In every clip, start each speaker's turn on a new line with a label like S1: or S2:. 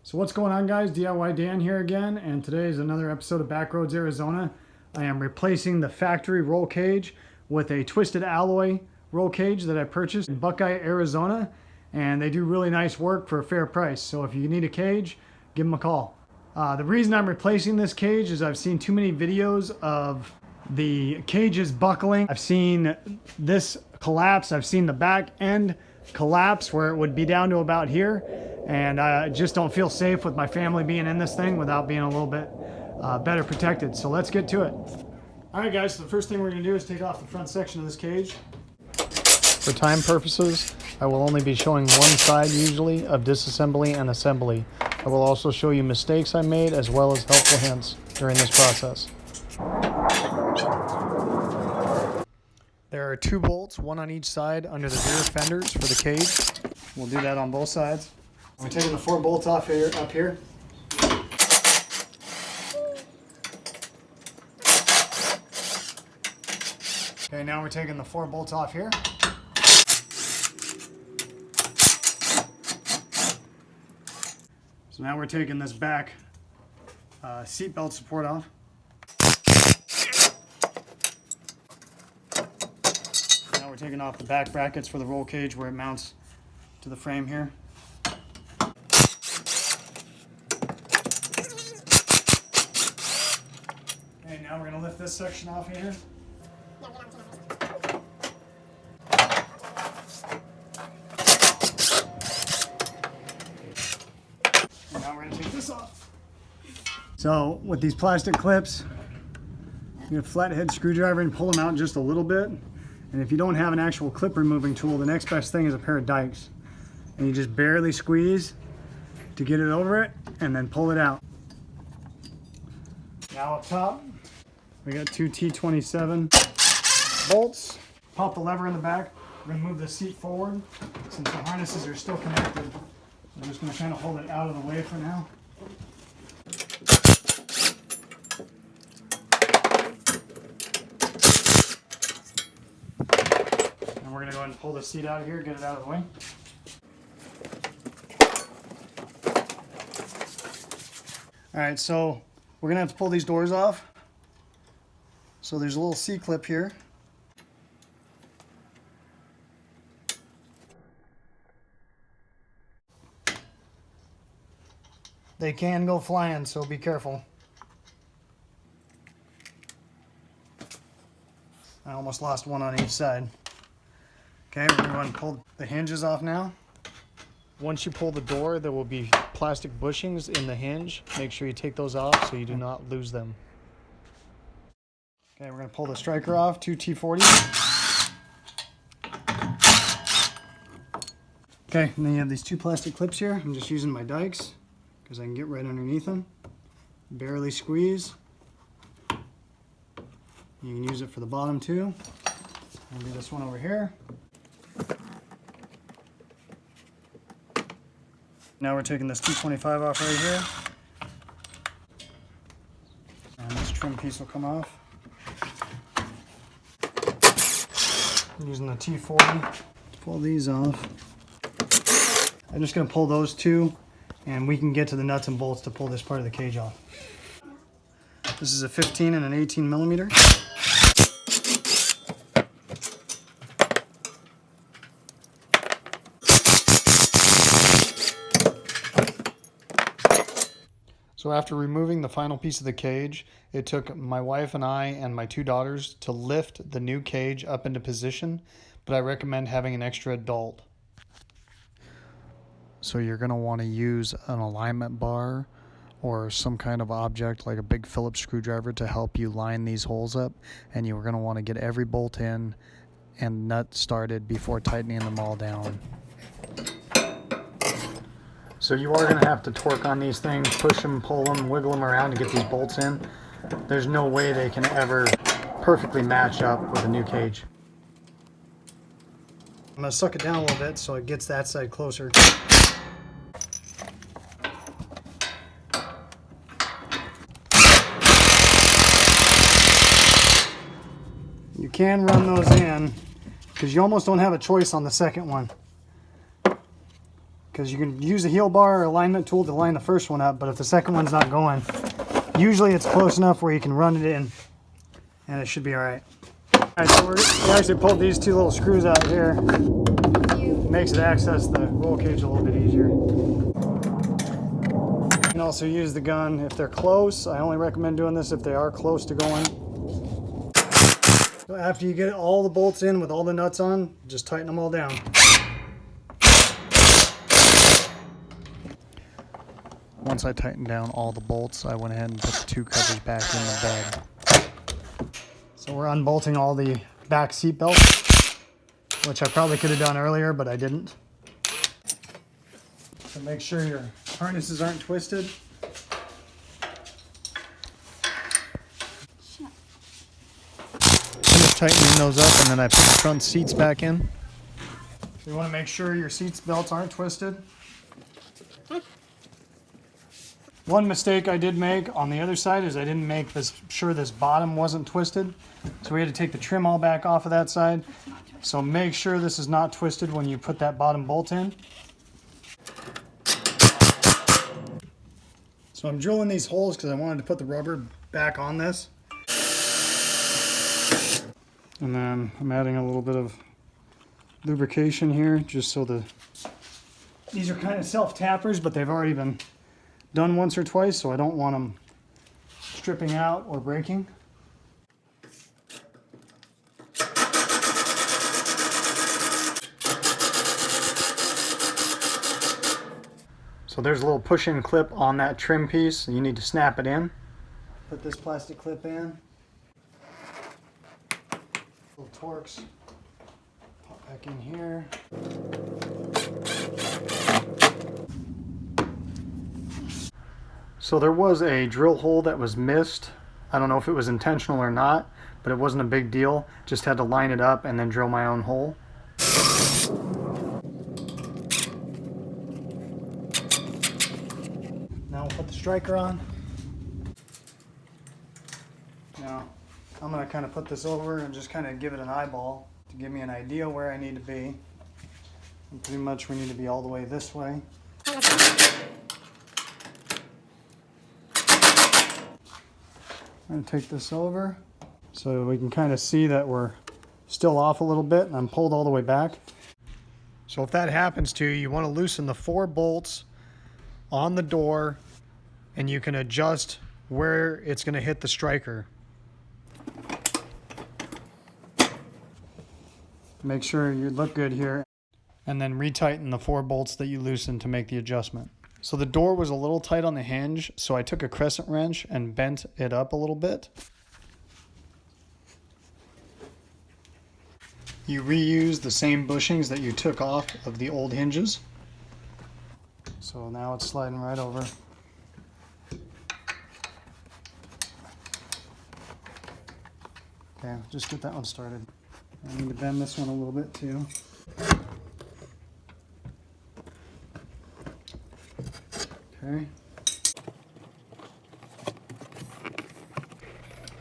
S1: So what's going on, guys? DIY Dan here again, and today is another episode of Backroads, Arizona. I am replacing the factory roll cage with a twisted alloy roll cage that I purchased in Buckeye, Arizona, and they do really nice work for a fair price. So if you need a cage, give them a call. The reason I'm replacing this cage is I've seen too many videos of the cages buckling. I've seen this collapse. I've seen the back end collapse where it would be down to about here, and I just don't feel safe with my family being in this thing without being a little bit better protected. So let's get to it. All right, guys, so the first thing we're going to do is take off the front section of this cage. For time purposes, I will only be showing one side usually of disassembly and assembly. I will also show you mistakes I made as well as helpful hints during this process. There are 2 bolts, one on each side under the rear fenders for the cage. We'll do that on both sides. We're taking the 4 bolts off here, up here. Okay, now we're taking the 4 bolts off here. So now we're taking this back seat belt support off. Now we're taking off the back brackets for the roll cage where it mounts to the frame here. Okay, now we're going to lift this section off here. And now we're going to take this off. So with these plastic clips, you get a flathead screwdriver and pull them out just a little bit. And if you don't have an actual clip removing tool, the next best thing is a pair of dikes. And you just barely squeeze to get it over it and then pull it out. Now up top, we got 2 T27 bolts. Pop the lever in the back. We're going to move the seat forward. Since the harnesses are still connected, I'm just going to kind of hold it out of the way for now. And we're going to go ahead and pull the seat out of here, get it out of the way. All right, so we're going to have to pull these doors off. So there's a little C-clip here. They can go flying, so be careful. I almost lost one on each side. Okay, we're going to go ahead and pull the hinges off now. Once you pull the door, there will be plastic bushings in the hinge. Make sure you take those off so you do not lose them. Okay, we're going to pull the striker off, 2 T40. Okay, and then you have these 2 plastic clips here. I'm just using my dikes because I can get right underneath them. Barely squeeze. You can use it for the bottom too. I'll do this one over here. Now we're taking this 225 off right here. And this trim piece will come off. I'm using the T40 to pull these off. I'm just going to pull those 2, and we can get to the nuts and bolts to pull this part of the cage off. This is a 15 and an 18 millimeter. So after removing the final piece of the cage, it took my wife and I and my 2 daughters to lift the new cage up into position, but I recommend having an extra adult. So you're going to want to use an alignment bar or some kind of object like a big Phillips screwdriver to help you line these holes up, and you're going to want to get every bolt in and nut started before tightening them all down. So you are going to have to torque on these things, push them, pull them, wiggle them around to get these bolts in. There's no way they can ever perfectly match up with a new cage. I'm going to suck it down a little bit so it gets that side closer. You can run those in because you almost don't have a choice on the second one. because you can use a heel bar or alignment tool to line the first one up, but if the second one's not going, usually it's close enough where you can run it in and it should be all right. All right, so we actually pulled these two little screws out here. It makes it access the roll cage a little bit easier. You can also use the gun if they're close. I only recommend doing this if they are close to going. So after you get all the bolts in with all the nuts on, just tighten them all down. Once I tightened down all the bolts, I went ahead and put the two covers back in the bed. So we're unbolting all the back seat belts, which I probably could have done earlier, but I didn't. So make sure your harnesses aren't twisted. Finish tightening those up, and then I put the front seats back in. So you want to make sure your seat belts aren't twisted. One mistake I did make on the other side is I didn't make sure this bottom wasn't twisted. So we had to take the trim all back off of that side. So make sure this is not twisted when you put that bottom bolt in. So I'm drilling these holes because I wanted to put the rubber back on this. And then I'm adding a little bit of lubrication here just so these are kind of self-tappers, but they've already been done once or twice, so I don't want them stripping out or breaking. So there's a little push-in clip on that trim piece. You need to snap it in. Put this plastic clip in. Little Torx. Pop back in here. So there was a drill hole that was missed. I don't know if it was intentional or not, but it wasn't a big deal. Just had to line it up and then drill my own hole. Now we'll put the striker on. Now I'm going to kind of put this over and just kind of give it an eyeball to give me an idea where I need to be. And pretty much we need to be all the way this way. I'm going to take this over so we can kind of see that we're still off a little bit, and I'm pulled all the way back. So if that happens to you, you want to loosen the 4 bolts on the door, and you can adjust where it's going to hit the striker. Make sure you look good here, and then retighten the 4 bolts that you loosened to make the adjustment. So the door was a little tight on the hinge, so I took a crescent wrench and bent it up a little bit. You reuse the same bushings that you took off of the old hinges. So now it's sliding right over. Okay, just get that one started. I need to bend this one a little bit too. Okay.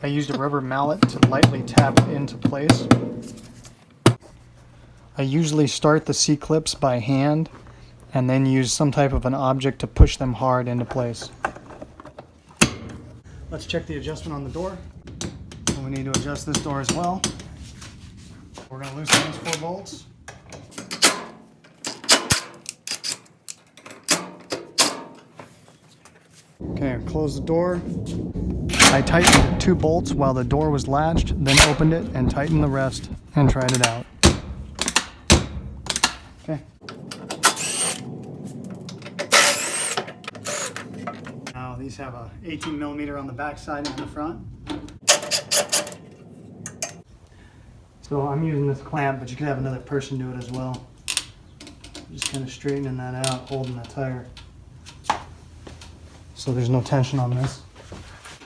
S1: I used a rubber mallet to lightly tap it into place. I usually start the C-clips by hand and then use some type of an object to push them hard into place. Let's check the adjustment on the door. And we need to adjust this door as well. We're going to loosen these 4 bolts. Okay, close the door. I tightened 2 bolts while the door was latched, then opened it and tightened the rest and tried it out. Okay. Now these have a 18mm on the back side and the front. So I'm using this clamp, but you could have another person do it as well. Just kind of straightening that out, holding that tire. So there's no tension on this.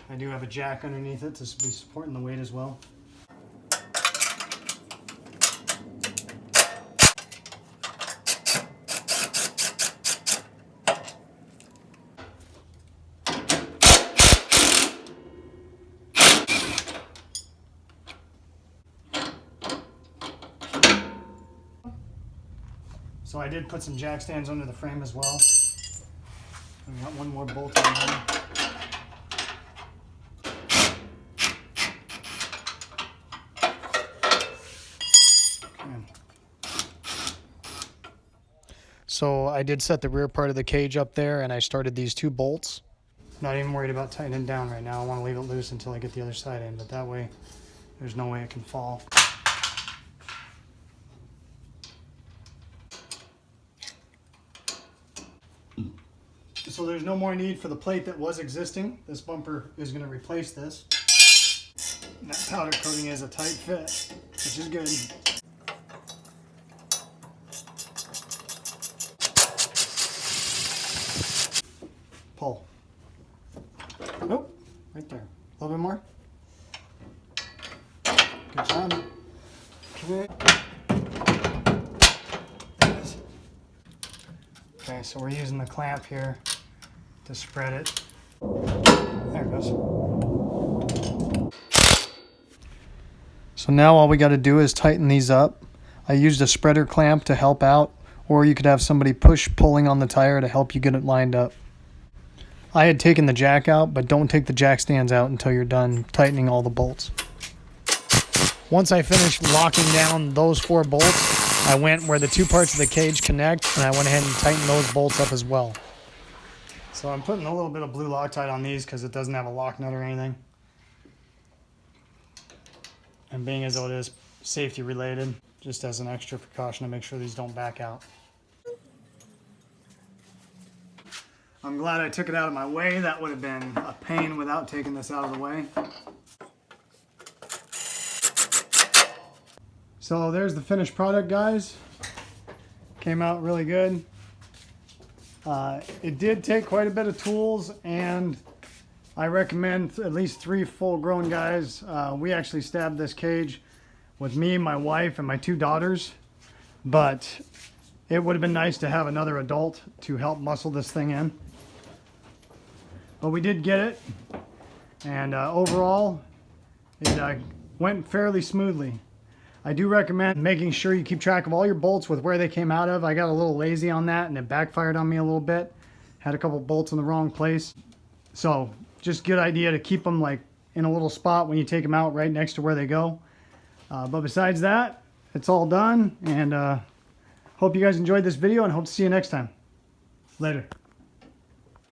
S1: I do have a jack underneath it to be supporting the weight as well. So I did put some jack stands under the frame as well. I got one more bolt on there. So I did set the rear part of the cage up there, and I started these 2 bolts. Not even worried about tightening down right now. I want to leave it loose until I get the other side in, but that way there's no way it can fall. So there's no more need for the plate that was existing. This bumper is going to replace this. And that powder coating is a tight fit, which is good. Pull. Oh, right there. A little bit more. Good job. Okay. Okay, so we're using the clamp here to spread it. There it goes. So now all we got to do is tighten these up. I used a spreader clamp to help out, or you could have somebody pulling on the tire to help you get it lined up. I had taken the jack out, but don't take the jack stands out until you're done tightening all the bolts. Once I finished locking down those 4 bolts, I went where the 2 parts of the cage connect, and I went ahead and tightened those bolts up as well. So I'm putting a little bit of blue Loctite on these because it doesn't have a lock nut or anything. And being as though it is safety related, just as an extra precaution to make sure these don't back out. I'm glad I took it out of my way. That would have been a pain without taking this out of the way. So there's the finished product, guys. Came out really good. It did take quite a bit of tools, and I recommend at least 3 full-grown guys. We actually stabbed this cage with me, my wife, and my 2 daughters, but it would have been nice to have another adult to help muscle this thing in. But we did get it, and overall, it went fairly smoothly. I do recommend making sure you keep track of all your bolts with where they came out of. I got a little lazy on that, and it backfired on me a little bit. Had a couple bolts in the wrong place. So just good idea to keep them like in a little spot when you take them out right next to where they go. But besides that, it's all done, and hope you guys enjoyed this video, and hope to see you next time. Later.